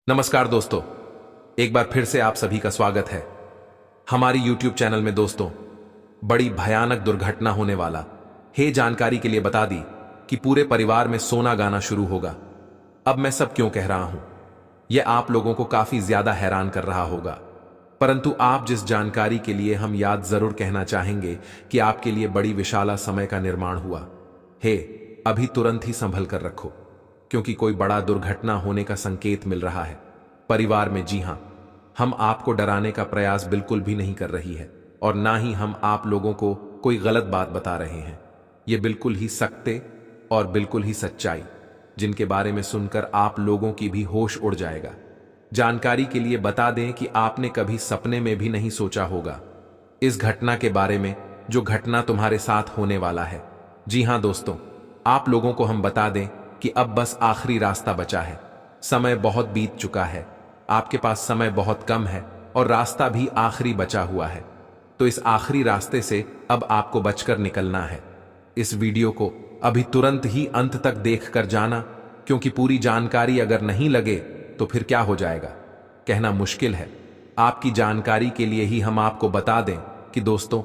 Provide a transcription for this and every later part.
नमस्कार दोस्तों, एक बार फिर से आप सभी का स्वागत है हमारी YouTube चैनल में। दोस्तों, बड़ी भयानक दुर्घटना होने वाला है। जानकारी के लिए बता दी कि पूरे परिवार में सोना गाना शुरू होगा। अब मैं सब क्यों कह रहा हूं, यह आप लोगों को काफी ज्यादा हैरान कर रहा होगा, परंतु आप जिस जानकारी के लिए हम याद जरूर कहना चाहेंगे कि आपके लिए बड़ी विशाला समय का निर्माण हुआ है। अभी तुरंत ही संभल कर रखो, क्योंकि कोई बड़ा दुर्घटना होने का संकेत मिल रहा है परिवार में। जी हां, हम आपको डराने का प्रयास बिल्कुल भी नहीं कर रही है और ना ही हम आप लोगों को कोई गलत बात बता रहे हैं। यह बिल्कुल ही सत्य और बिल्कुल ही सच्चाई, जिनके बारे में सुनकर आप लोगों की भी होश उड़ जाएगा। जानकारी के लिए बता दें कि आपने कभी सपने में भी नहीं सोचा होगा इस घटना के बारे में, जो घटना तुम्हारे साथ होने वाला है। जी हां दोस्तों, आप लोगों को हम बता दें कि अब बस आखिरी रास्ता बचा है। समय बहुत बीत चुका है, आपके पास समय बहुत कम है और रास्ता भी आखिरी बचा हुआ है। तो इस आखिरी रास्ते से अब आपको बचकर निकलना है। इस वीडियो को अभी तुरंत ही अंत तक देख कर जाना, क्योंकि पूरी जानकारी अगर नहीं लगे तो फिर क्या हो जाएगा कहना मुश्किल है। आपकी जानकारी के लिए ही हम आपको बता दें कि दोस्तों,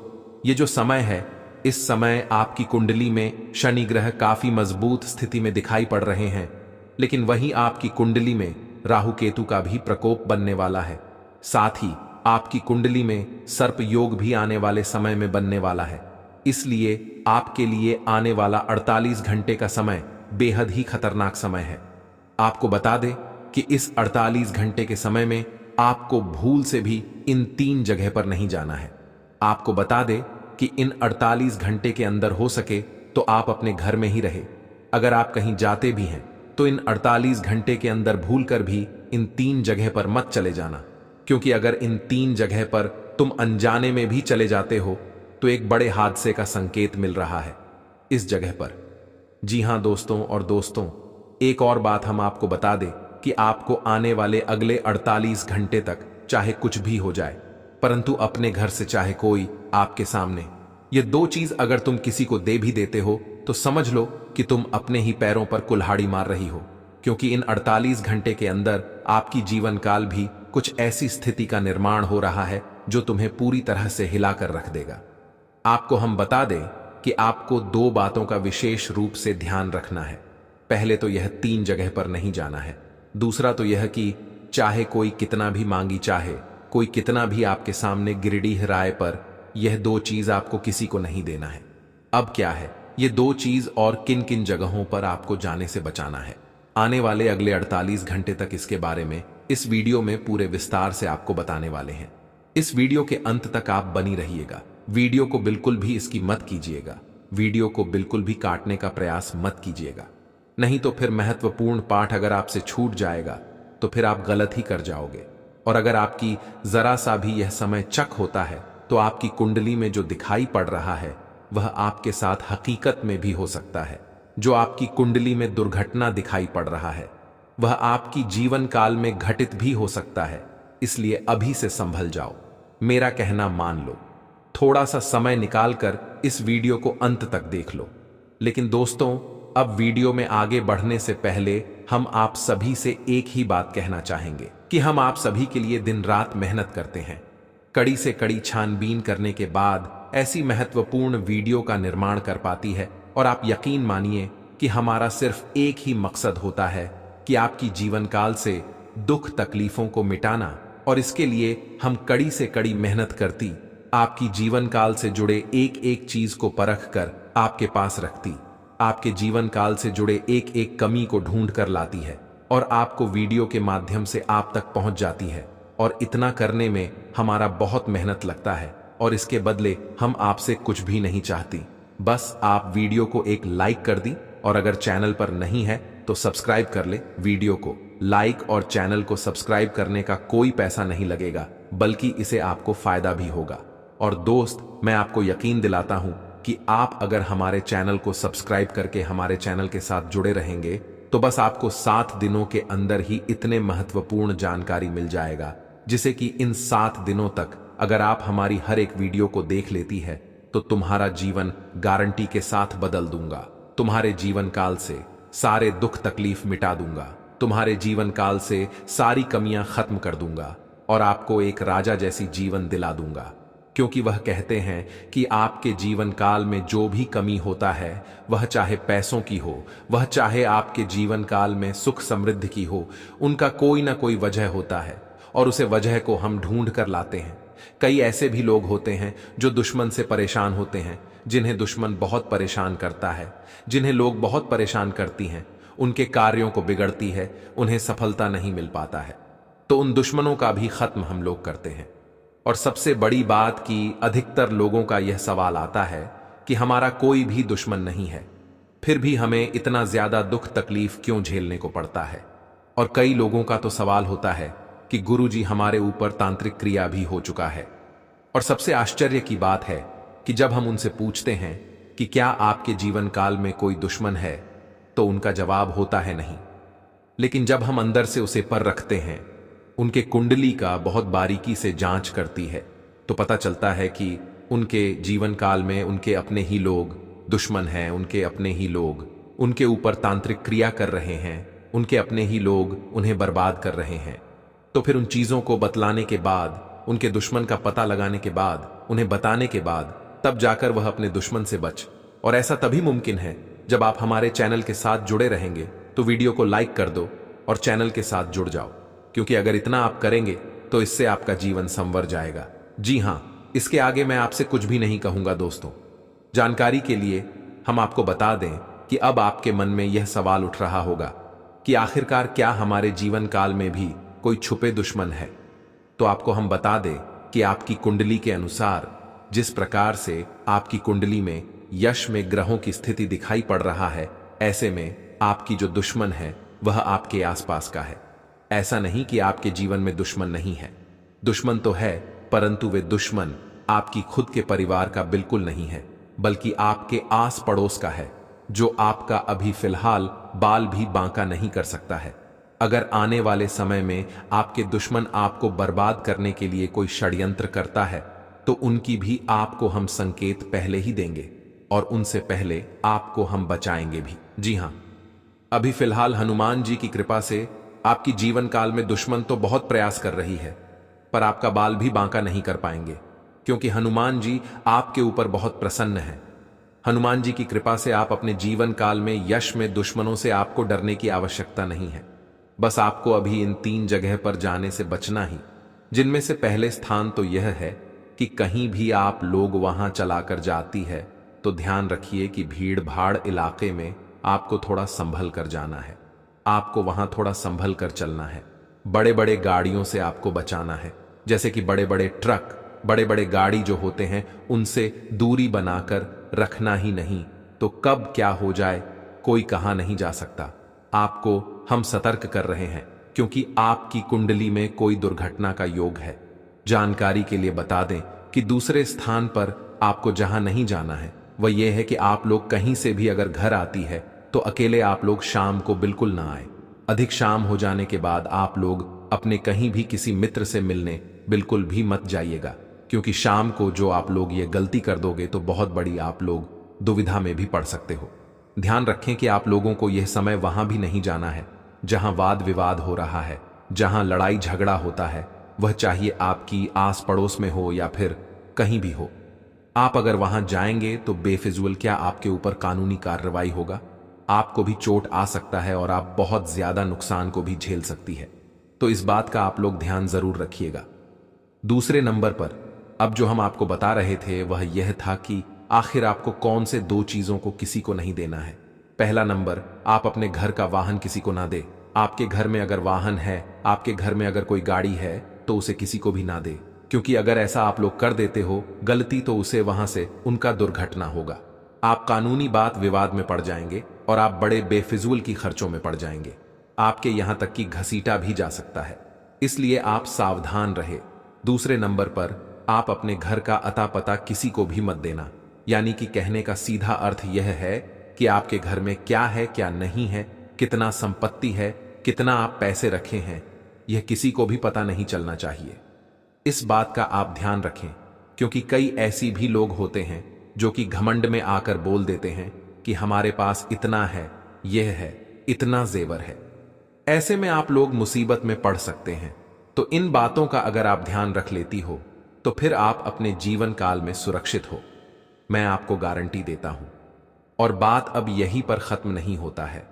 ये जो समय है, इस समय आपकी कुंडली में शनि ग्रह काफी मजबूत स्थिति में दिखाई पड़ रहे हैं, लेकिन वहीं आपकी कुंडली में राहु केतु का भी प्रकोप बनने वाला है। साथ ही आपकी कुंडली में सर्प योग भी आने वाले समय में बनने वाला है। इसलिए आपके लिए आने वाला 48 घंटे का समय बेहद ही खतरनाक समय है। आपको बता दें कि इस 48 घंटे के समय में आपको भूल से भी इन 3 जगह पर नहीं जाना है। आपको बता दें कि इन 48 घंटे के अंदर हो सके तो आप अपने घर में ही रहे। अगर आप कहीं जाते भी हैं तो इन 48 घंटे के अंदर भूलकर भी इन 3 जगह पर मत चले जाना, क्योंकि अगर इन 3 जगह पर तुम अनजाने में भी चले जाते हो तो एक बड़े हादसे का संकेत मिल रहा है इस जगह पर। जी हां दोस्तों, और दोस्तों, एक और बात हम आपको बता दें कि आपको आने वाले अगले 48 घंटे तक चाहे कुछ भी हो जाए, परंतु अपने घर से चाहे कोई आपके सामने, ये 2 चीज अगर तुम किसी को दे भी देते हो तो समझ लो कि तुम अपने ही पैरों पर कुल्हाड़ी मार रही हो, क्योंकि इन 48 घंटे के अंदर आपकी जीवन काल भी कुछ ऐसी स्थिति का निर्माण हो रहा है जो तुम्हें पूरी तरह से हिलाकर रख देगा। आपको हम बता दें कि आपको 2 बातों का विशेष रूप से ध्यान रखना है। पहले तो यह 3 जगह पर नहीं जाना है। दूसरा तो यह कि चाहे कोई कितना भी मांगी चाहे, कोई कितना भी आपके सामने गिरडीह राय पर, यह 2 चीज आपको किसी को नहीं देना है। अब क्या है, ये 2 चीज और किन किन जगहों पर आपको जाने से बचाना है, आने वाले अगले 48 घंटे तक इसके बारे में इस वीडियो में पूरे विस्तार से आपको बताने वाले हैं। इस वीडियो के अंत तक आप बनी रहिएगा। वीडियो को बिल्कुल भी इसकी मत कीजिएगा। वीडियो को बिल्कुल भी काटने का प्रयास मत कीजिएगा, नहीं तो फिर महत्वपूर्ण पाठ अगर आपसे छूट जाएगा तो फिर आप गलत ही कर जाओगे। और अगर आपकी जरा सा भी यह समय चक होता है तो आपकी कुंडली में जो दिखाई पड़ रहा है वह आपके साथ हकीकत में भी हो सकता है। जो आपकी कुंडली में दुर्घटना दिखाई पड़ रहा है वह आपकी जीवन काल में घटित भी हो सकता है। इसलिए अभी से संभल जाओ, मेरा कहना मान लो। थोड़ा सा समय निकालकर इस वीडियो को अंत तक देख लो। लेकिन दोस्तों, अब वीडियो में आगे बढ़ने से पहले हम आप सभी से एक ही बात कहना चाहेंगे कि हम आप सभी के लिए दिन रात मेहनत करते हैं। कड़ी से कड़ी छानबीन करने के बाद ऐसी महत्वपूर्ण वीडियो का निर्माण कर पाती है। और आप यकीन मानिए कि हमारा सिर्फ एक ही मकसद होता है कि आपकी जीवन काल से दुख तकलीफों को मिटाना। और इसके लिए हम कड़ी से कड़ी मेहनत करती, आपकी जीवन काल से जुड़े एक एक चीज को परख कर आपके पास रखती, आपके जीवन काल से जुड़े एक एक कमी को ढूंढ कर लाती है और आपको वीडियो के माध्यम से आप तक पहुंच जाती है। और इतना करने में हमारा बहुत मेहनत लगता है और इसके बदले हम आपसे कुछ भी नहीं चाहती। बस आप वीडियो को एक लाइक कर दी, और अगर चैनल पर नहीं है तो सब्सक्राइब कर ले। वीडियो को लाइक और चैनल को सब्सक्राइब करने का कोई पैसा नहीं लगेगा, बल्कि इसे आपको फायदा भी होगा। और दोस्त, मैं आपको यकीन दिलाता हूं कि आप अगर हमारे चैनल को सब्सक्राइब करके हमारे चैनल के साथ जुड़े रहेंगे तो बस आपको 7 दिनों के अंदर ही इतने महत्वपूर्ण जानकारी मिल जाएगा, जिसे कि इन 7 दिनों तक अगर आप हमारी हर एक वीडियो को देख लेती है तो तुम्हारा जीवन गारंटी के साथ बदल दूंगा। तुम्हारे जीवन काल से सारे दुख तकलीफ मिटा दूंगा। तुम्हारे जीवन काल से सारी कमियां खत्म कर दूंगा और आपको एक राजा जैसी जीवन दिला दूंगा। क्योंकि वह कहते हैं कि आपके जीवन काल में जो भी कमी होता है, वह चाहे पैसों की हो, वह चाहे आपके जीवन काल में सुख समृद्धि की हो, उनका कोई ना कोई वजह होता है और उसे वजह को हम ढूंढ कर लाते हैं। कई ऐसे भी लोग होते हैं जो दुश्मन से परेशान होते हैं, जिन्हें दुश्मन बहुत परेशान करता है, जिन्हें लोग बहुत परेशान करती हैं, उनके कार्यों को बिगड़ती है, उन्हें सफलता नहीं मिल पाता है। तो उन दुश्मनों का भी खत्म हम लोग करते हैं। और सबसे बड़ी बात कि अधिकतर लोगों का यह सवाल आता है कि हमारा कोई भी दुश्मन नहीं है, फिर भी हमें इतना ज्यादा दुख तकलीफ क्यों झेलने को पड़ता है। और कई लोगों का तो सवाल होता है कि गुरुजी हमारे ऊपर तांत्रिक क्रिया भी हो चुका है। और सबसे आश्चर्य की बात है कि जब हम उनसे पूछते हैं कि क्या आपके जीवन काल में कोई दुश्मन है, तो उनका जवाब होता है नहीं। लेकिन जब हम अंदर से उसे पर रखते हैं, उनके कुंडली का बहुत बारीकी से जांच करती है, तो पता चलता है कि उनके जीवन काल में उनके अपने ही लोग दुश्मन हैं, उनके अपने ही लोग उनके ऊपर तांत्रिक क्रिया कर रहे हैं, उनके अपने ही लोग उन्हें बर्बाद कर रहे हैं। तो फिर उन चीजों को बतलाने के बाद, उनके दुश्मन का पता लगाने के बाद, उन्हें बताने के बाद, तब जाकर वह अपने दुश्मन से बच। और ऐसा तभी मुमकिन है जब आप हमारे चैनल के साथ जुड़े रहेंगे। तो वीडियो को लाइक कर दो और चैनल के साथ जुड़ जाओ, क्योंकि अगर इतना आप करेंगे तो इससे आपका जीवन संवर जाएगा। जी हां, इसके आगे मैं आपसे कुछ भी नहीं कहूंगा दोस्तों। जानकारी के लिए हम आपको बता दें कि अब आपके मन में यह सवाल उठ रहा होगा कि आखिरकार क्या हमारे जीवन काल में भी कोई छुपे दुश्मन है। तो आपको हम बता दें कि आपकी कुंडली के अनुसार जिस प्रकार से आपकी कुंडली में यश में ग्रहों की स्थिति दिखाई पड़ रहा है, ऐसे में आपकी जो दुश्मन है वह आपके आसपास का है। ऐसा नहीं कि आपके जीवन में दुश्मन नहीं है, दुश्मन तो है, परंतु वे दुश्मन आपकी खुद के परिवार का बिल्कुल नहीं है, बल्कि आपके आस पड़ोस का है, जो आपका अभी फिलहाल बाल भी बांका नहीं कर सकता है। अगर आने वाले समय में आपके दुश्मन आपको बर्बाद करने के लिए कोई षड्यंत्र करता है, तो उनकी भी आपको हम संकेत पहले ही देंगे और उनसे पहले आपको हम बचाएंगे भी। जी हां, अभी फिलहाल हनुमान जी की कृपा से आपकी जीवन काल में दुश्मन तो बहुत प्रयास कर रही है, पर आपका बाल भी बांका नहीं कर पाएंगे, क्योंकि हनुमान जी आपके ऊपर बहुत प्रसन्न हैं। हनुमान जी की कृपा से आप अपने जीवन काल में यश में दुश्मनों से आपको डरने की आवश्यकता नहीं है। बस आपको अभी इन 3 जगह पर जाने से बचना ही, जिनमें से पहले स्थान तो यह है कि कहीं भी आप लोग वहां चलाकर जाती है तो ध्यान रखिए कि भीड़ भाड़ इलाके में आपको थोड़ा संभल कर जाना है, आपको वहां थोड़ा संभल कर चलना है। बड़े बड़े गाड़ियों से आपको बचाना है, जैसे कि बड़े बड़े ट्रक, बड़े बड़े गाड़ी जो होते हैं, उनसे दूरी बनाकर रखना ही नहीं, तो कब क्या हो जाए कोई कहा नहीं जा सकता। आपको हम सतर्क कर रहे हैं, क्योंकि आपकी कुंडली में कोई दुर्घटना का योग है। जानकारी के लिए बता दें कि दूसरे स्थान पर आपको जहां नहीं जाना है वह यह है कि आप लोग कहीं से भी अगर घर आती है तो अकेले आप लोग शाम को बिल्कुल ना आए। अधिक शाम हो जाने के बाद आप लोग अपने कहीं भी किसी मित्र से मिलने बिल्कुल भी मत जाइएगा, क्योंकि शाम को जो आप लोग ये गलती कर दोगे तो बहुत बड़ी आप लोग दुविधा में भी पड़ सकते हो। ध्यान रखें कि आप लोगों को यह समय वहां भी नहीं जाना है जहां वाद विवाद हो रहा है, जहां लड़ाई झगड़ा होता है, वह चाहिए आपकी आस पड़ोस में हो या फिर कहीं भी हो। आप अगर वहां जाएंगे तो बेफिजूल क्या आपके ऊपर कानूनी कार्रवाई होगा, आपको भी चोट आ सकता है और आप बहुत ज्यादा नुकसान को भी झेल सकती है। तो इस बात का आप लोग ध्यान जरूर रखिएगा। दूसरे नंबर पर अब जो हम आपको बता रहे थे वह यह था कि आखिर आपको कौन से 2 चीजों को किसी को नहीं देना है। पहला नंबर, आप अपने घर का वाहन किसी को ना दे। आपके घर में अगर वाहन है, आपके घर में अगर कोई गाड़ी है, तो उसे किसी को भी ना दे, क्योंकि अगर ऐसा आप लोग कर देते हो गलती, तो उसे वहां से उनका दुर्घटना होगा। आप कानूनी बात विवाद में पड़ जाएंगे और आप बड़े बेफिजूल की खर्चों में पड़ जाएंगे। आपके यहां तक कि घसीटा भी जा सकता है, इसलिए आप सावधान रहे। दूसरे नंबर पर, आप अपने घर का अता पता किसी को भी मत देना। यानी कि कहने का सीधा अर्थ यह है कि आपके घर में क्या है क्या नहीं है, कितना संपत्ति है, कितना आप पैसे रखे हैं, यह किसी को भी पता नहीं चलना चाहिए। इस बात का आप ध्यान रखें, क्योंकि कई ऐसी भी लोग होते हैं जो कि घमंड में आकर बोल देते हैं कि हमारे पास इतना है, यह है, इतना जेवर है। ऐसे में आप लोग मुसीबत में पड़ सकते हैं। तो इन बातों का अगर आप ध्यान रख लेती हो तो फिर आप अपने जीवन काल में सुरक्षित हो, मैं आपको गारंटी देता हूं। और बात अब यहीं पर खत्म नहीं होता है।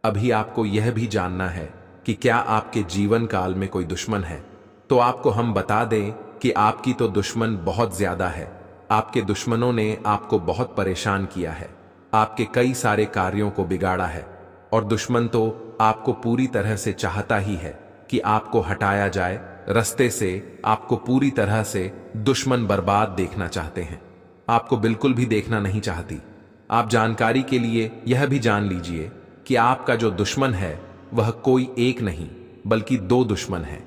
अभी आपको यह भी जानना है कि क्या आपके जीवन काल में कोई दुश्मन है। तो आपको हम बता दें कि आपकी तो दुश्मन बहुत ज्यादा है। आपके दुश्मनों ने आपको बहुत परेशान किया है, आपके कई सारे कार्यों को बिगाड़ा है। और दुश्मन तो आपको पूरी तरह से चाहता ही है कि आपको हटाया जाए रास्ते से। आपको पूरी तरह से दुश्मन बर्बाद देखना चाहते हैं, आपको बिल्कुल भी देखना नहीं चाहती। आप जानकारी के लिए यह भी जान लीजिए कि आपका जो दुश्मन है वह कोई एक नहीं बल्कि दो दुश्मन है।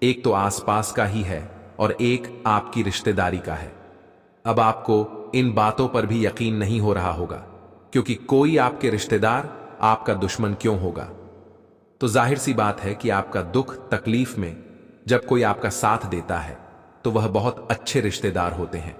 एक तो आसपास का ही है और एक आपकी रिश्तेदारी का है। अब आपको इन बातों पर भी यकीन नहीं हो रहा होगा, क्योंकि कोई आपके रिश्तेदार आपका दुश्मन क्यों होगा। तो जाहिर सी बात है कि आपका दुख तकलीफ में जब कोई आपका साथ देता है तो वह बहुत अच्छे रिश्तेदार होते हैं।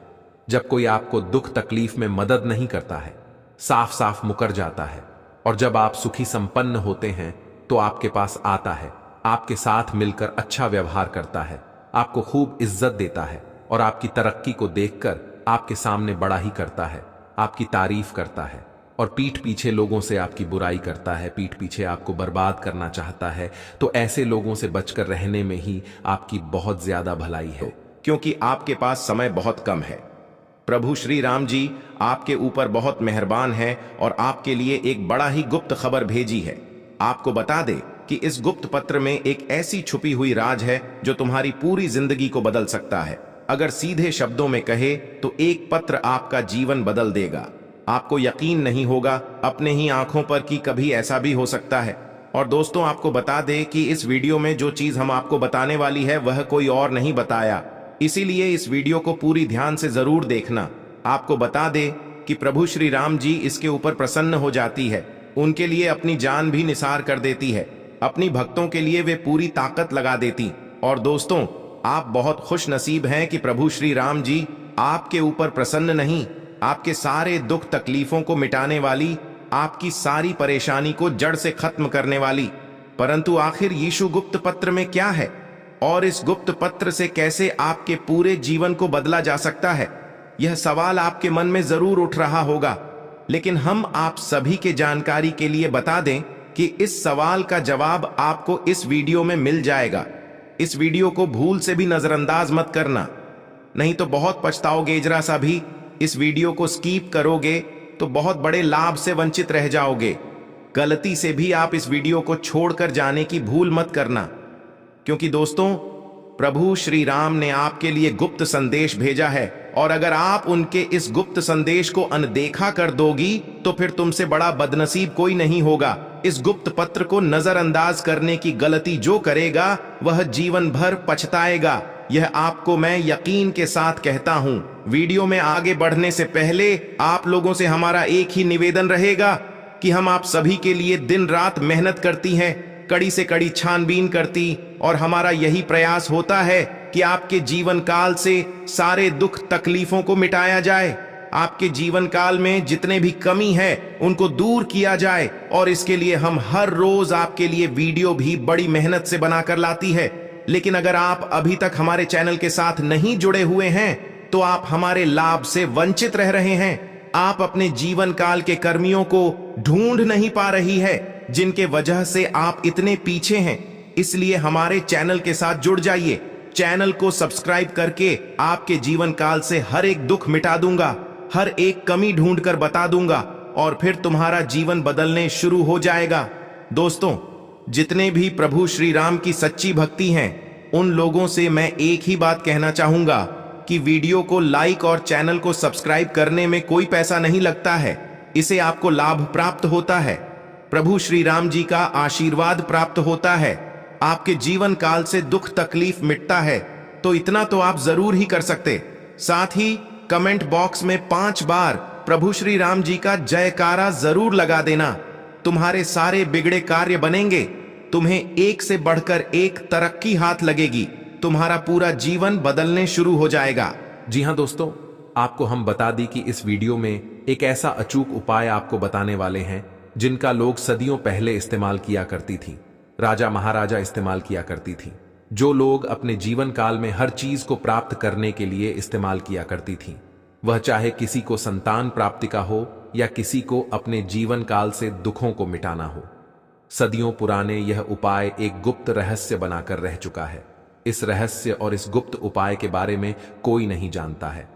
जब कोई आपको दुख तकलीफ में मदद नहीं करता है, साफ साफ मुकर जाता है, और जब आप सुखी संपन्न होते हैं तो आपके पास आता है, आपके साथ मिलकर अच्छा व्यवहार करता है, आपको खूब इज्जत देता है और आपकी तरक्की को देखकर आपके सामने बड़ा ही करता है, आपकी तारीफ करता है और पीठ पीछे लोगों से आपकी बुराई करता है, पीठ पीछे आपको बर्बाद करना चाहता है, तो ऐसे लोगों से बचकर रहने में ही आपकी बहुत ज्यादा भलाई है। क्योंकि आपके पास समय बहुत कम है। प्रभु श्री राम जी आपके ऊपर बहुत मेहरबान है और आपके लिए एक बड़ा ही गुप्त खबर भेजी है। आपको बता दे कि इस गुप्त पत्र में एक ऐसी छुपी हुई राज है जो तुम्हारी पूरी जिंदगी को बदल सकता है। अगर सीधे शब्दों में कहे तो एक पत्र आपका जीवन बदल देगा। आपको यकीन नहीं होगा अपने ही आंखों पर कि कभी ऐसा भी हो सकता है। और दोस्तों, आपको बता दे कि इस वीडियो में जो चीज हम आपको बताने वाली है वह कोई और नहीं बताया, इसीलिए इस वीडियो को पूरी ध्यान से जरूर देखना। आपको बता दे कि प्रभु श्री राम जी इसके ऊपर प्रसन्न हो जाती है, उनके लिए अपनी जान भी निसार कर देती है, अपनी भक्तों के लिए वे पूरी ताकत लगा देती। और दोस्तों, आप बहुत खुश नसीब हैं कि प्रभु श्री राम जी आपके ऊपर प्रसन्न नहीं, आपके सारे दुख तकलीफों को मिटाने वाली, आपकी सारी परेशानी को जड़ से खत्म करने वाली। परंतु आखिर यीशु गुप्त पत्र में क्या है और इस गुप्त पत्र से कैसे आपके पूरे जीवन को बदला जा सकता है, यह सवाल आपके मन में जरूर उठ रहा होगा। लेकिन हम आप सभी के जानकारी के लिए बता दें कि इस सवाल का जवाब आपको इस वीडियो में मिल जाएगा। इस वीडियो को भूल से भी नजरअंदाज मत करना, नहीं तो बहुत पछताओगे। जरा सा भी इस वीडियो को स्कीप करोगे तो बहुत बड़े लाभ से वंचित रह जाओगे। गलती से भी आप इस वीडियो को छोड़कर जाने की भूल मत करना, क्योंकि दोस्तों, प्रभु श्री राम ने आपके लिए गुप्त संदेश भेजा है और अगर आप उनके इस गुप्त संदेश को अनदेखा कर दोगी तो फिर तुमसे बड़ा बदनसीब कोई नहीं होगा। इस गुप्त पत्र को नजरअंदाज करने की गलती जो करेगा वह जीवन भर पछताएगा, यह आपको मैं यकीन के साथ कहता हूं। वीडियो में आगे बढ़ने से पहले आप लोगों से हमारा एक ही निवेदन रहेगा कि हम आप सभी के लिए दिन रात मेहनत करती हैं, कड़ी से कड़ी छानबीन करती, और हमारा यही प्रयास होता है कि आपके जीवन काल से सारे दुख तकलीफों को मिटाया जाए, आपके जीवन काल में जितने भी कमी है उनको दूर किया जाए। और इसके लिए हम हर रोज आपके लिए वीडियो भी बड़ी मेहनत से बनाकर लाती है। लेकिन अगर आप अभी तक हमारे चैनल के साथ नहीं जुड़े हुए हैं तो आप हमारे लाभ से वंचित रह रहे हैं। आप अपने जीवन काल के कर्मियों को ढूंढ नहीं पा रही है जिनके वजह से आप इतने पीछे हैं। इसलिए हमारे चैनल के साथ जुड़ जाइए। चैनल को सब्सक्राइब करके आपके जीवन काल से हर एक दुख मिटा दूंगा, हर एक कमी ढूंढकर बता दूंगा और फिर तुम्हारा जीवन बदलने शुरू हो जाएगा। दोस्तों, जितने भी प्रभु श्री राम की सच्ची भक्ति हैं उन लोगों से मैं एक ही बात कहना चाहूंगा कि वीडियो को लाइक और चैनल को सब्सक्राइब करने में कोई पैसा नहीं लगता है, इसे आपको लाभ प्राप्त होता है, प्रभु श्री राम जी का आशीर्वाद प्राप्त होता है, आपके जीवन काल से दुख तकलीफ मिटता है। तो इतना तो आप जरूर ही कर सकते। साथ ही कमेंट बॉक्स में 5 बार प्रभु श्री राम जी का जयकारा जरूर लगा देना। तुम्हारे सारे बिगड़े कार्य बनेंगे, तुम्हें एक से बढ़कर एक तरक्की हाथ लगेगी, तुम्हारा पूरा जीवन बदलने शुरू हो जाएगा। जी हां दोस्तों, आपको हम बता दी कि इस वीडियो में एक ऐसा अचूक उपाय आपको बताने वाले हैं जिनका लोग सदियों पहले इस्तेमाल किया करती थी, राजा महाराजा इस्तेमाल किया करती थीं, जो लोग अपने जीवन काल में हर चीज को प्राप्त करने के लिए इस्तेमाल किया करती थीं, वह चाहे किसी को संतान प्राप्ति का हो या किसी को अपने जीवन काल से दुखों को मिटाना हो। सदियों पुराने यह उपाय एक गुप्त रहस्य बनाकर रह चुका है। इस रहस्य और इस गुप्त उपाय के बारे में कोई नहीं जानता है।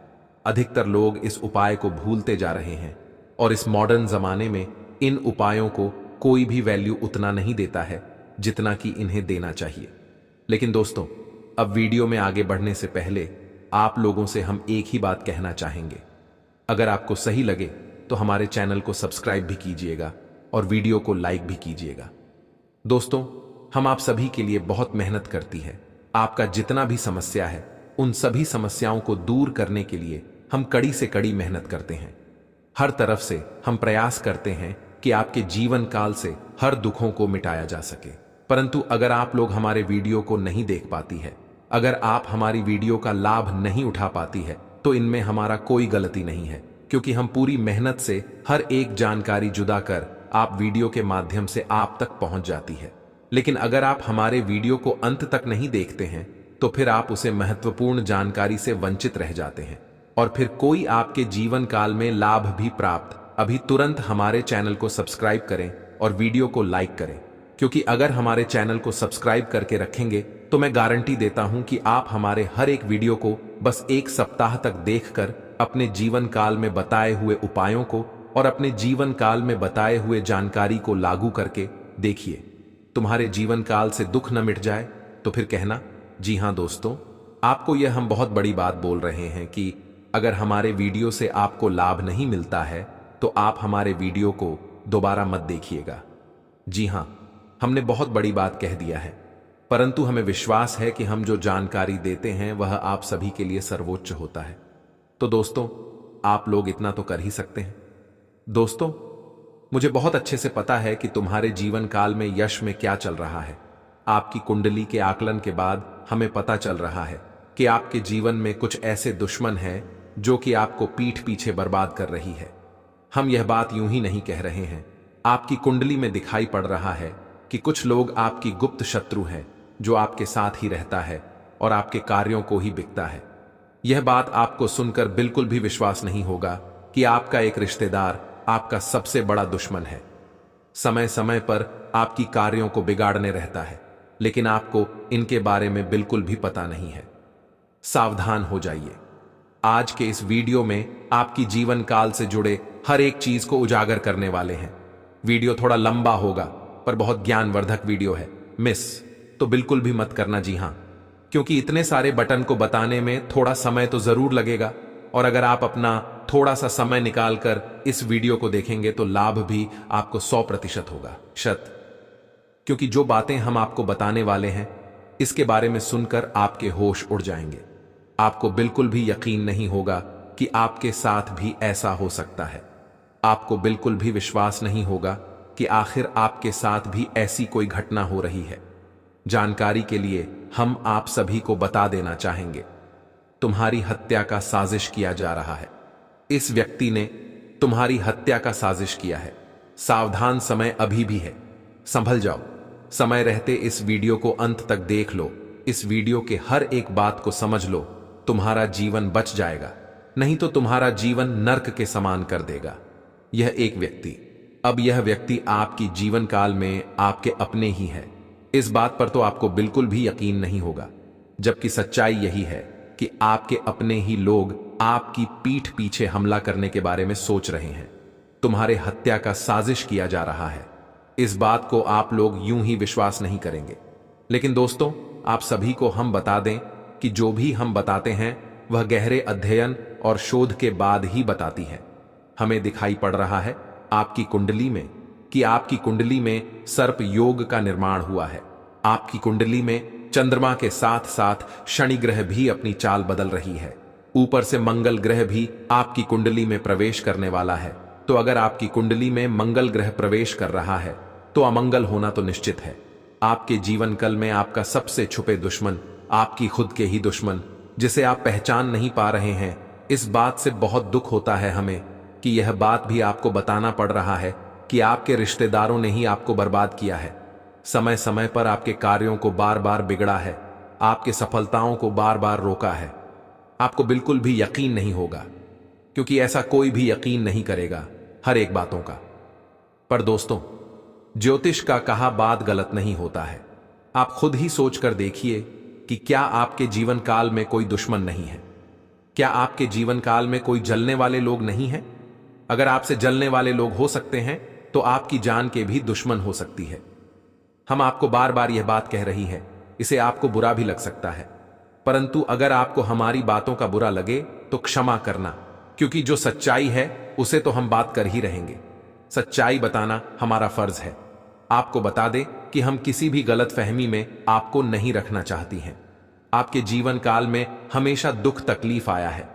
अधिकतर लोग इस उपाय को भूलते जा रहे हैं और इस मॉडर्न जमाने में इन उपायों को कोई भी वैल्यू उतना नहीं देता है जितना कि इन्हें देना चाहिए। लेकिन दोस्तों, अब वीडियो में आगे बढ़ने से पहले आप लोगों से हम एक ही बात कहना चाहेंगे। अगर आपको सही लगे तो हमारे चैनल को सब्सक्राइब भी कीजिएगा और वीडियो को लाइक भी कीजिएगा। दोस्तों, हम आप सभी के लिए बहुत मेहनत करती है। आपका जितना भी समस्या है, उन सभी समस्याओं को दूर करने के लिए हम कड़ी से कड़ी मेहनत करते हैं। हर तरफ से हम प्रयास करते हैं कि आपके जीवन काल से हर दुखों को मिटाया जा सके। परंतु अगर आप लोग हमारे वीडियो को नहीं देख पाती है, अगर आप हमारी वीडियो का लाभ नहीं उठा पाती है, तो इनमें हमारा कोई गलती नहीं है, क्योंकि हम पूरी मेहनत से हर एक जानकारी जुदा कर आप वीडियो के माध्यम से आप तक पहुंच जाती है। लेकिन अगर आप हमारे वीडियो को अंत तक नहीं देखते हैं, तो फिर आप उसे महत्वपूर्ण जानकारी से वंचित रह जाते हैं और फिर कोई आपके जीवन काल में लाभ भी प्राप्त। अभी तुरंत हमारे चैनल को सब्सक्राइब करें और वीडियो को लाइक करें, क्योंकि अगर हमारे चैनल को सब्सक्राइब करके रखेंगे तो मैं गारंटी देता हूं कि आप हमारे हर एक वीडियो को बस एक सप्ताह तक देखकर अपने जीवन काल में बताए हुए उपायों को और अपने जीवन काल में बताए हुए जानकारी को लागू करके देखिए। तुम्हारे जीवन काल से दुख न मिट जाए तो फिर कहना। जी हां दोस्तों, आपको यह हम बहुत बड़ी बात बोल रहे हैं कि अगर हमारे वीडियो से आपको लाभ नहीं मिलता है तो आप हमारे वीडियो को दोबारा मत देखिएगा। जी हां, हमने बहुत बड़ी बात कह दिया है, परंतु हमें विश्वास है कि हम जो जानकारी देते हैं वह आप सभी के लिए सर्वोच्च होता है। तो दोस्तों, आप लोग इतना तो कर ही सकते हैं। दोस्तों, मुझे बहुत अच्छे से पता है कि तुम्हारे जीवन काल में यश में क्या चल रहा है। आपकी कुंडली के आकलन के बाद हमें पता चल रहा है कि आपके जीवन में कुछ ऐसे दुश्मन हैं जो कि आपको पीठ पीछे बर्बाद कर रही है। हम यह बात यूं ही नहीं कह रहे हैं, आपकी कुंडली में दिखाई पड़ रहा है कि कुछ लोग आपकी गुप्त शत्रु हैं जो आपके साथ ही रहता है और आपके कार्यों को ही बिकता है। यह बात आपको सुनकर बिल्कुल भी विश्वास नहीं होगा कि आपका एक रिश्तेदार आपका सबसे बड़ा दुश्मन है। समय समय पर आपकी कार्यों को बिगाड़ने रहता है, लेकिन आपको इनके बारे में बिल्कुल भी पता नहीं है। सावधान हो जाइए। आज के इस वीडियो में आपकी जीवन काल से जुड़े हर एक चीज को उजागर करने वाले हैं। वीडियो थोड़ा लंबा होगा पर बहुत ज्ञानवर्धक वीडियो है। मिस तो बिल्कुल भी मत करना। जी हां, क्योंकि इतने सारे बटन को बताने में थोड़ा समय तो जरूर लगेगा, और अगर आप अपना थोड़ा सा समय निकालकर इस वीडियो को देखेंगे तो लाभ भी आपको 100% होगा। क्योंकि जो बातें हम आपको बताने वाले हैं, इसके बारे में सुनकर आपके होश उड़ जाएंगे। आपको बिल्कुल भी यकीन नहीं होगा कि आपके साथ भी ऐसा हो सकता है। आपको बिल्कुल भी विश्वास नहीं होगा कि आखिर आपके साथ भी ऐसी कोई घटना हो रही है। जानकारी के लिए हम आप सभी को बता देना चाहेंगे, तुम्हारी हत्या का साजिश किया जा रहा है। इस व्यक्ति ने तुम्हारी हत्या का साजिश किया है। सावधान, समय अभी भी है। संभल जाओ। समय रहते इस वीडियो को अंत तक देख लो। इस वीडियो के हर एक बात को समझ लो, तुम्हारा जीवन बच जाएगा, नहीं तो तुम्हारा जीवन नर्क के समान कर देगा। यह एक व्यक्ति, अब यह व्यक्ति आपकी जीवन काल में आपके अपने ही है। इस बात पर तो आपको बिल्कुल भी यकीन नहीं होगा, जबकि सच्चाई यही है कि आपके अपने ही लोग आपकी पीठ पीछे हमला करने के बारे में सोच रहे हैं। तुम्हारे हत्या का साजिश किया जा रहा है। इस बात को आप लोग यूं ही विश्वास नहीं करेंगे। लेकिन दोस्तों, आप सभी को हम बता दें कि जो भी हम बताते हैं वह गहरे अध्ययन और शोध के बाद ही बताती है। हमें दिखाई पड़ रहा है आपकी कुंडली में कि आपकी कुंडली में सर्प योग का निर्माण हुआ है। आपकी कुंडली में चंद्रमा के साथ साथ शनि ग्रह भी अपनी चाल बदल रही है। ऊपर से मंगल ग्रह भी आपकी कुंडली में प्रवेश करने वाला है। तो अगर आपकी कुंडली में मंगल ग्रह प्रवेश कर रहा है तो अमंगल होना तो निश्चित है। आपके जीवन काल में आपका सबसे छुपे दुश्मन, आपकी खुद के ही दुश्मन, जिसे आप पहचान नहीं पा रहे हैं। इस बात से बहुत दुख होता है हमें कि यह बात भी आपको बताना पड़ रहा है कि आपके रिश्तेदारों ने ही आपको बर्बाद किया है। समय समय पर आपके कार्यों को बार बार बिगड़ा है, आपके सफलताओं को बार बार रोका है। आपको बिल्कुल भी यकीन नहीं होगा, क्योंकि ऐसा कोई भी यकीन नहीं करेगा हर एक बातों का। पर दोस्तों, ज्योतिष का कहा बात गलत नहीं होता है। आप खुद ही सोच कर देखिए कि क्या आपके जीवन काल में कोई दुश्मन नहीं है? क्या आपके जीवन काल में कोई जलने वाले लोग नहीं हैं? अगर आपसे जलने वाले लोग हो सकते हैं तो आपकी जान के भी दुश्मन हो सकती है। हम आपको बार बार यह बात कह रही है, इसे आपको बुरा भी लग सकता है, परंतु अगर आपको हमारी बातों का बुरा लगे तो क्षमा करना, क्योंकि जो सच्चाई है उसे तो हम बात कर ही रहेंगे। सच्चाई बताना हमारा फर्ज है। आपको बता दें कि हम किसी भी गलत फहमी में आपको नहीं रखना चाहती हैं। आपके जीवन काल में हमेशा दुख तकलीफ आया है।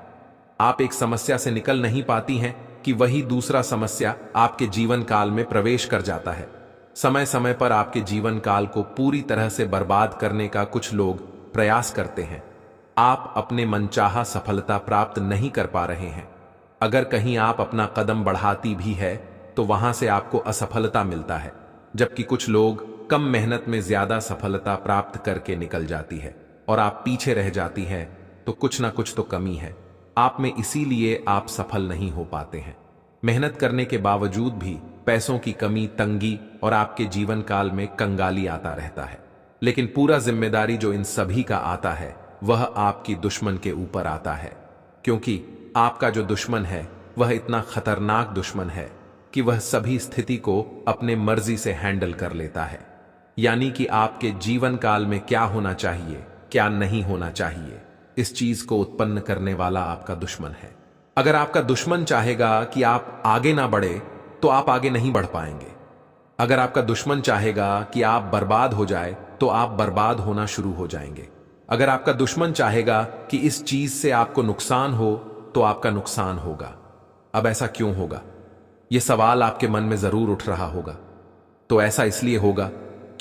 आप एक समस्या से निकल नहीं पाती हैं कि वही दूसरा समस्या आपके जीवन काल में प्रवेश कर जाता है। समय समय पर आपके जीवन काल को पूरी तरह से बर्बाद करने का कुछ लोग प्रयास करते हैं। आप अपने मनचाहा सफलता प्राप्त नहीं कर पा रहे हैं। अगर कहीं आप अपना कदम बढ़ाती भी है तो वहां से आपको असफलता मिलता है, जबकि कुछ लोग कम मेहनत में ज्यादा सफलता प्राप्त करके निकल जाती है और आप पीछे रह जाती हैं, तो कुछ ना कुछ तो कमी है आप में, इसीलिए आप सफल नहीं हो पाते हैं। मेहनत करने के बावजूद भी पैसों की कमी, तंगी और आपके जीवन काल में कंगाली आता रहता है। लेकिन पूरा जिम्मेदारी जो इन सभी का आता है वह आपकी दुश्मन के ऊपर आता है, क्योंकि आपका जो दुश्मन है वह इतना खतरनाक दुश्मन है कि वह सभी स्थिति को अपने मर्जी से हैंडल कर लेता है। यानी कि आपके जीवन काल में क्या होना चाहिए, क्या नहीं होना चाहिए, इस चीज को उत्पन्न करने वाला आपका दुश्मन है। अगर आपका दुश्मन चाहेगा कि आप आगे ना बढ़े तो आप आगे नहीं बढ़ पाएंगे। अगर आपका दुश्मन चाहेगा कि आप बर्बाद हो जाए तो आप बर्बाद होना शुरू हो जाएंगे। अगर आपका दुश्मन चाहेगा कि इस चीज से आपको नुकसान हो तो आपका नुकसान होगा। अब ऐसा क्यों होगा? यह सवाल आपके मन में जरूर उठ रहा होगा। तो ऐसा इसलिए होगा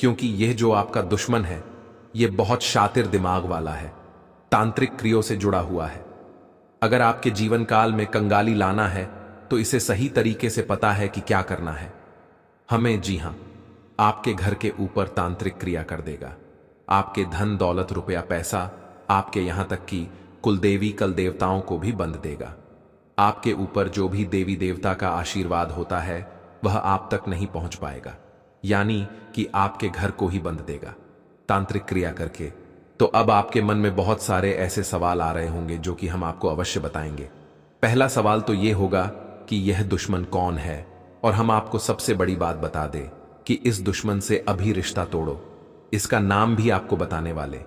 क्योंकि यह जो आपका दुश्मन है यह बहुत शातिर दिमाग वाला है, तांत्रिक क्रियों से जुड़ा हुआ है। अगर आपके जीवन काल में कंगाली लाना है तो इसे सही तरीके से पता है कि क्या करना है। हमें, जी हां, आपके घर के ऊपर तांत्रिक क्रिया कर देगा। आपके धन दौलत रुपया पैसा, आपके यहां तक कि कुलदेवी कल देवताओं को भी बंद देगा। आपके ऊपर जो भी देवी देवता का आशीर्वाद होता है वह आप तक नहीं पहुंच पाएगा, यानी कि आपके घर को ही बंद देगा तांत्रिक क्रिया करके। तो अब आपके मन में बहुत सारे ऐसे सवाल आ रहे होंगे जो कि हम आपको अवश्य बताएंगे। पहला सवाल तो यह होगा कि यह दुश्मन कौन है, और हम आपको सबसे बड़ी बात बता दें कि इस दुश्मन से अभी रिश्ता तोड़ो। इसका नाम भी आपको बताने वाले।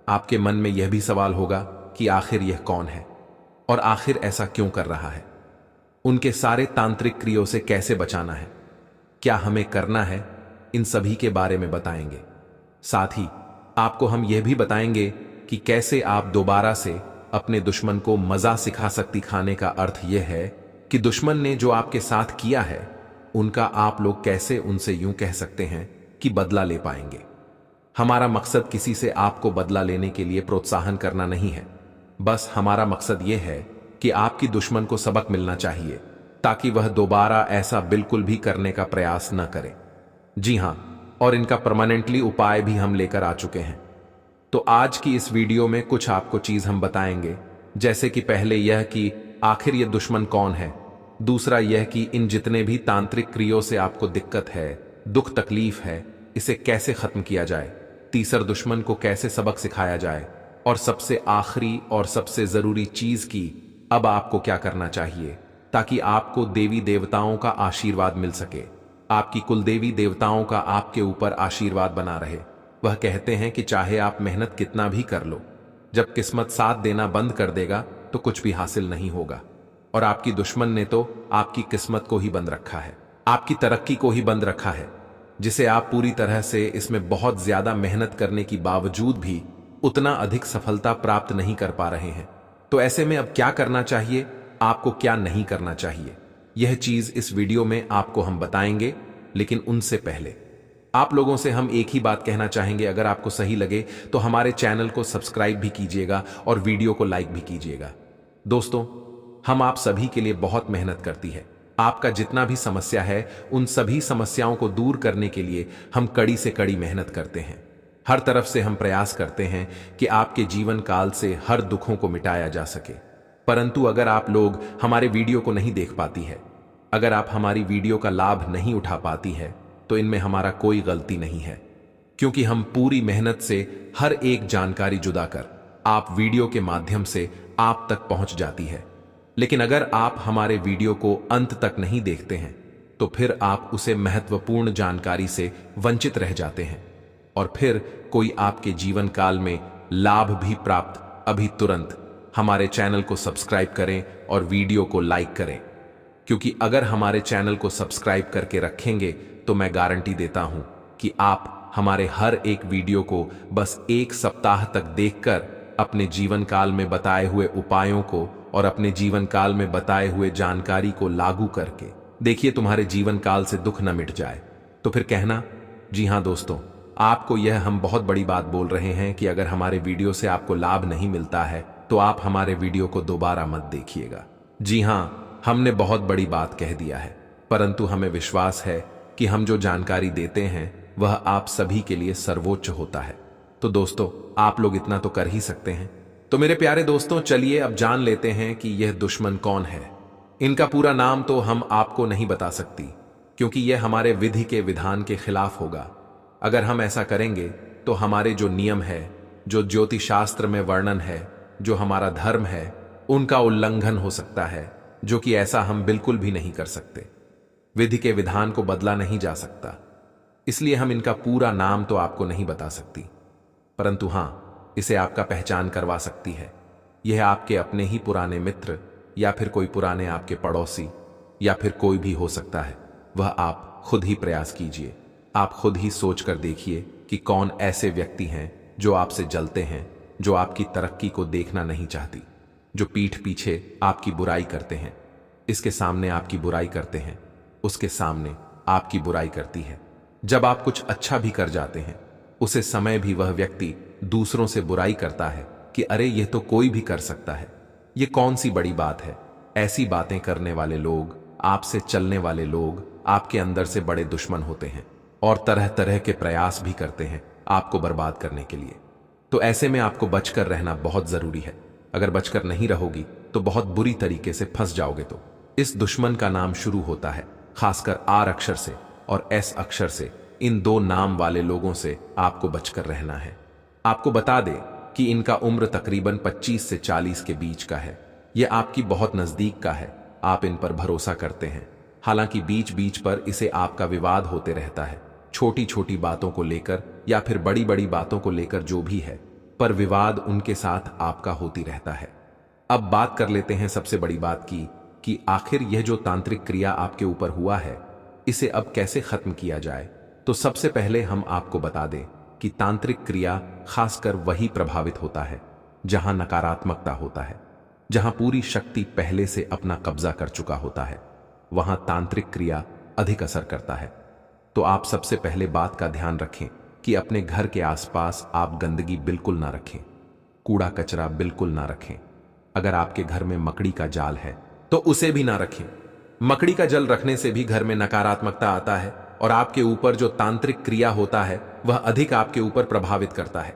आपके मन में यह भी सवाल होगा कि आखिर यह कौन है और आखिर ऐसा क्यों कर रहा है, उनके सारे तांत्रिक क्रियों से कैसे बचाना है, क्या हमें करना है, इन सभी के बारे में बताएंगे। साथ ही आपको हम यह भी बताएंगे कि कैसे आप दोबारा से अपने दुश्मन को मजा सिखा सकती। खाने का अर्थ यह है कि दुश्मन ने जो आपके साथ किया है उनका आप लोग कैसे उनसे यूं कह सकते हैं कि बदला ले पाएंगे। हमारा मकसद किसी से आपको बदला लेने के लिए प्रोत्साहन करना नहीं है। बस हमारा मकसद यह है कि आपकी दुश्मन को सबक मिलना चाहिए ताकि वह दोबारा ऐसा बिल्कुल भी करने का प्रयास न करे। जी हां, और इनका परमानेंटली उपाय भी हम लेकर आ चुके हैं। तो आज की इस वीडियो में कुछ आपको चीज हम बताएंगे, जैसे कि पहले यह कि आखिर यह दुश्मन कौन है, दूसरा यह कि इन जितने भी तांत्रिक क्रियों से आपको दिक्कत है, दुख तकलीफ है, इसे कैसे खत्म किया जाए, तीसरा दुश्मन को कैसे सबक सिखाया जाए, और सबसे आखिरी और सबसे जरूरी चीज की अब आपको क्या करना चाहिए ताकि आपको देवी देवताओं का आशीर्वाद मिल सके, आपकी कुलदेवी देवताओं का आपके ऊपर आशीर्वाद बना रहे। वह कहते हैं कि चाहे आप मेहनत कितना भी कर लो, जब किस्मत साथ देना बंद कर देगा तो कुछ भी हासिल नहीं होगा। और आपकी दुश्मन ने तो आपकी किस्मत को ही बंद रखा है, आपकी तरक्की को ही बंद रखा है, जिसे आप पूरी तरह से इसमें बहुत ज्यादा मेहनत करने की बावजूद भी उतना अधिक सफलता प्राप्त नहीं कर पा रहे हैं। तो ऐसे में अब क्या करना चाहिए, आपको क्या नहीं करना चाहिए, यह चीज इस वीडियो में आपको हम बताएंगे। लेकिन उनसे पहले आप लोगों से हम एक ही बात कहना चाहेंगे, अगर आपको सही लगे तो हमारे चैनल को सब्सक्राइब भी कीजिएगा और वीडियो को लाइक भी कीजिएगा। दोस्तों, हम आप सभी के लिए बहुत मेहनत करती है, आपका जितना भी समस्या है उन सभी समस्याओं को दूर करने के लिए हम कड़ी से कड़ी मेहनत करते हैं। हर तरफ से हम प्रयास करते हैं कि आपके जीवन काल से हर दुखों को मिटाया जा सके। परंतु अगर आप लोग हमारे वीडियो को नहीं देख पाती है, अगर आप हमारी वीडियो का लाभ नहीं उठा पाती है, तो इनमें हमारा कोई गलती नहीं है, क्योंकि हम पूरी मेहनत से हर एक जानकारी जुदा कर आप वीडियो के माध्यम से आप तक पहुंच जाती है। लेकिन अगर आप हमारे वीडियो को अंत तक नहीं देखते हैं तो फिर आप उसे महत्वपूर्ण जानकारी से वंचित रह जाते हैं और फिर कोई आपके जीवन काल में लाभ भी प्राप्त। अभी तुरंत हमारे चैनल को सब्सक्राइब करें और वीडियो को लाइक करें, क्योंकि अगर हमारे चैनल को सब्सक्राइब करके रखेंगे तो मैं गारंटी देता हूं कि आप हमारे हर एक वीडियो को बस एक सप्ताह तक देखकर अपने जीवन काल में बताए हुए उपायों को और अपने जीवन काल में बताए हुए जानकारी को लागू करके देखिए तुम्हारे जीवन काल से दुख न मिट जाए तो फिर कहना। जी हां दोस्तों, आपको यह हम बहुत बड़ी बात बोल रहे हैं कि अगर हमारे वीडियो से आपको लाभ नहीं मिलता है तो आप हमारे वीडियो को दोबारा मत देखिएगा। जी हां, हमने बहुत बड़ी बात कह दिया है, परंतु हमें विश्वास है कि हम जो जानकारी देते हैं वह आप सभी के लिए सर्वोच्च होता है। तो दोस्तों, आप लोग इतना तो कर ही सकते हैं। तो मेरे प्यारे दोस्तों, चलिए अब जान लेते हैं कि यह दुश्मन कौन है। इनका पूरा नाम तो हम आपको नहीं बता सकती, क्योंकि यह हमारे विधि के विधान के खिलाफ होगा। अगर हम ऐसा करेंगे तो हमारे जो नियम है, जो ज्योतिष शास्त्र में वर्णन है, जो हमारा धर्म है, उनका उल्लंघन हो सकता है, जो कि ऐसा हम बिल्कुल भी नहीं कर सकते। विधि के विधान को बदला नहीं जा सकता, इसलिए हम इनका पूरा नाम तो आपको नहीं बता सकती, परंतु हां, इसे आपका पहचान करवा सकती है। यह आपके अपने ही पुराने मित्र या फिर कोई पुराने आपके पड़ोसी या फिर कोई भी हो सकता है। वह आप खुद ही प्रयास कीजिए, आप खुद ही सोच कर देखिए कि कौन ऐसे व्यक्ति हैं जो आपसे जलते हैं, जो आपकी तरक्की को देखना नहीं चाहती, जो पीठ पीछे आपकी बुराई करते हैं। इसके सामने आपकी बुराई करते हैं, उसके सामने आपकी बुराई करती है। जब आप कुछ अच्छा भी कर जाते हैं उसे समय भी वह व्यक्ति दूसरों से बुराई करता है कि अरे यह तो कोई भी कर सकता है, ये कौन सी बड़ी बात है। ऐसी बातें करने वाले लोग, आपसे चलने वाले लोग आपके अंदर से बड़े दुश्मन होते हैं और तरह तरह के प्रयास भी करते हैं आपको बर्बाद करने के लिए। तो ऐसे में आपको बचकर रहना बहुत जरूरी है। अगर बचकर नहीं रहोगी तो बहुत बुरी तरीके से फंस जाओगे। तो इस दुश्मन का नाम शुरू होता है खासकर आर अक्षर से और एस अक्षर से। इन दो नाम वाले लोगों से आपको बचकर रहना है। आपको बता दें कि इनका उम्र तकरीबन 25 से 40 के बीच का है। यह आपकी बहुत नजदीक का है, आप इन पर भरोसा करते हैं। हालांकि बीच बीच पर इसे आपका विवाद होते रहता है, छोटी छोटी बातों को लेकर या फिर बड़ी बड़ी बातों को लेकर, जो भी है, पर विवाद उनके साथ आपका होती रहता है। अब बात कर लेते हैं सबसे बड़ी बात की कि आखिर यह जो तांत्रिक क्रिया आपके ऊपर हुआ है इसे अब कैसे खत्म किया जाए। तो सबसे पहले हम आपको बता दें कि तांत्रिक क्रिया खासकर वही प्रभावित होता है जहां नकारात्मकता होता है, जहां पूरी शक्ति पहले से अपना कब्जा कर चुका होता है, वहां तांत्रिक क्रिया अधिक असर करता है। तो आप सबसे पहले बात का ध्यान रखें कि अपने घर के आसपास आप गंदगी बिल्कुल ना रखें, कूड़ा कचरा बिल्कुल ना रखें। अगर आपके घर में मकड़ी का जाल है तो उसे भी ना रखें। मकड़ी का जल रखने से भी घर में नकारात्मकता आता है और आपके ऊपर जो तांत्रिक क्रिया होता है वह अधिक आपके ऊपर प्रभावित करता है।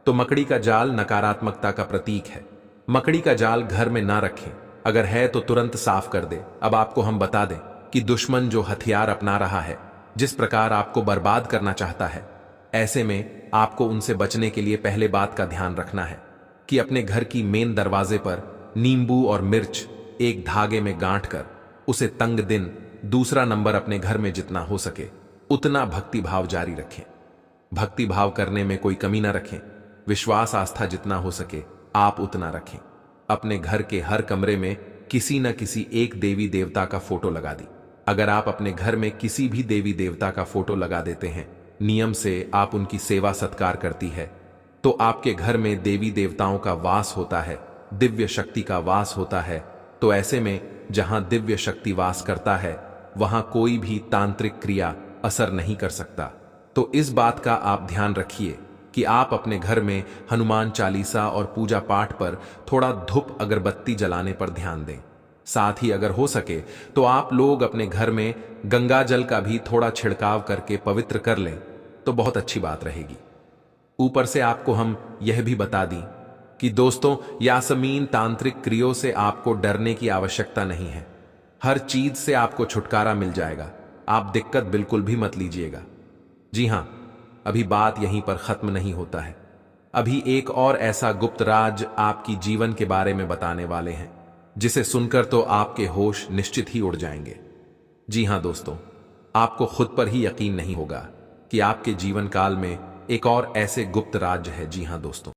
तो मकड़ी का जाल नकारात्मकता का प्रतीक है। मकड़ी का जाल घर में ना रखें, अगर है तो तुरंत साफ कर दे। अब आपको हम बता दें कि दुश्मन जो हथियार अपना रहा है, जिस प्रकार आपको बर्बाद करना चाहता है, ऐसे में आपको उनसे बचने के लिए पहले बात का ध्यान रखना है कि अपने घर की मेन दरवाजे पर नींबू और मिर्च एक धागे में गांठ कर उसे तंग दिन, दूसरा नंबर अपने घर में जितना हो सके उतना भक्ति भाव जारी रखें। भक्ति भाव करने में कोई कमी ना रखें। विश्वास आस्था जितना हो सके आप उतना रखें। अपने घर के हर कमरे में किसी न किसी एक देवी देवता का फोटो लगा दी। अगर आप अपने घर में किसी भी देवी देवता का फोटो लगा देते हैं, नियम से आप उनकी सेवा सत्कार करती है, तो आपके घर में देवी देवताओं का वास होता है, दिव्य शक्ति का वास होता है। तो ऐसे में जहां दिव्य शक्ति वास करता है वहां कोई भी तांत्रिक क्रिया असर नहीं कर सकता। तो इस बात का आप ध्यान रखिए कि आप अपने घर में हनुमान चालीसा और पूजा पाठ पर थोड़ा धूप अगरबत्ती जलाने पर ध्यान दें। साथ ही अगर हो सके तो आप लोग अपने घर में गंगा जल का भी थोड़ा छिड़काव करके पवित्र कर लें तो बहुत अच्छी बात रहेगी। ऊपर से आपको हम यह भी बता दी कि दोस्तों, यासमीन तांत्रिक क्रियों से आपको डरने की आवश्यकता नहीं है। हर चीज से आपको छुटकारा मिल जाएगा। आप दिक्कत बिल्कुल भी मत लीजिएगा। जी हां, अभी बात यहीं पर खत्म नहीं होता है। अभी एक और ऐसा गुप्त राज आपकी जीवन के बारे में बताने वाले हैं जिसे सुनकर तो आपके होश निश्चित ही उड़ जाएंगे। जी हां दोस्तों, आपको खुद पर ही यकीन नहीं होगा कि आपके जीवन काल में एक और ऐसे गुप्त राज्य है। जी हां दोस्तों,